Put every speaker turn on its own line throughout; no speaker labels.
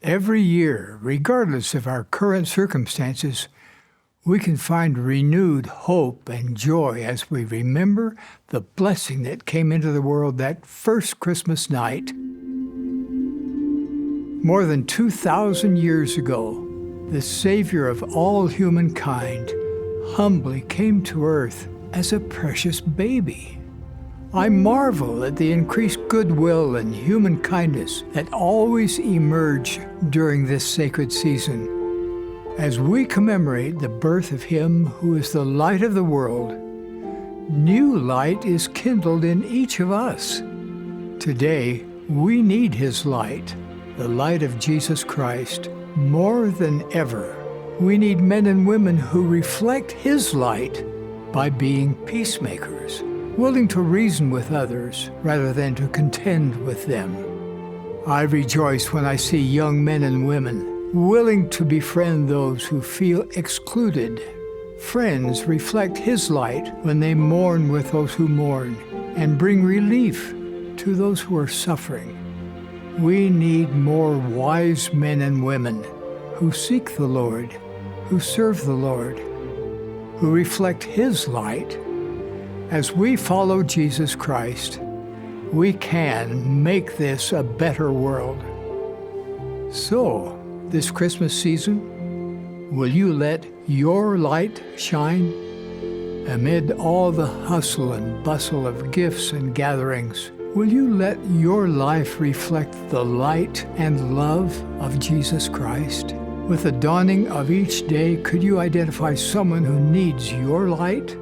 Every year, regardless of our current circumstances, we can find renewed hope and joy as we remember the blessing that came into the world that first Christmas night. More than 2,000 years ago, the Savior of all humankind humbly came to earth as a precious baby. I marvel at the increased goodwill and human kindness that always emerge during this sacred season. As we commemorate the birth of Him who is the light of the world, new light is kindled in each of us. Today, we need His light, the light of Jesus Christ, more than ever. We need men and women who reflect His light by being peacemakers, willing to reason with others rather than to contend with them. I rejoice when I see young men and women willing to befriend those who feel excluded. Friends reflect His light when they mourn with those who mourn and bring relief to those who are suffering. We need more wise men and women who seek the Lord, who serve the Lord, who reflect His light. As we follow Jesus Christ, we can make this a better world. So, this Christmas season, will you let your light shine? Amid all the hustle and bustle of gifts and gatherings, will you let your life reflect the light and love of Jesus Christ? With the dawning of each day, could you identify someone who needs your light?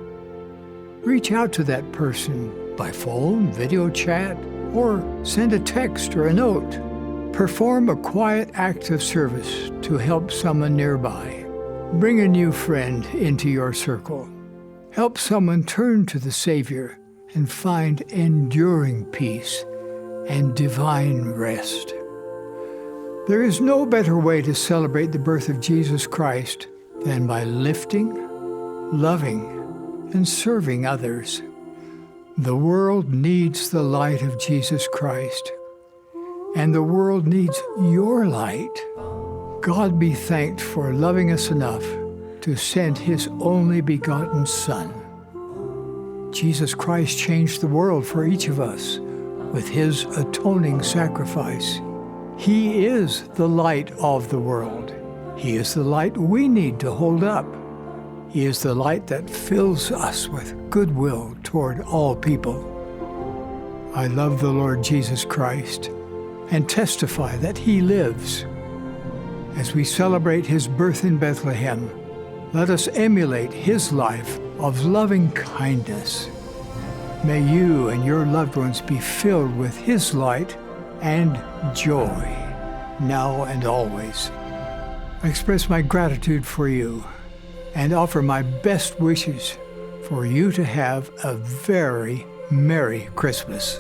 Reach out to that person by phone, video chat, or send a text or a note. Perform a quiet act of service to help someone nearby. Bring a new friend into your circle. Help someone turn to the Savior and find enduring peace and divine rest. There is no better way to celebrate the birth of Jesus Christ than by lifting, loving, and serving others. The world needs the light of Jesus Christ, and the world needs your light. God be thanked for loving us enough to send His only begotten Son. Jesus Christ changed the world for each of us with His atoning sacrifice. He is the light of the world. He is the light we need to hold up. He is the light that fills us with goodwill toward all people. I love the Lord Jesus Christ and testify that He lives. As we celebrate His birth in Bethlehem, let us emulate His life of loving kindness. May you and your loved ones be filled with His light and joy, now and always. I express my gratitude for you and offer my best wishes for you to have a very Merry Christmas.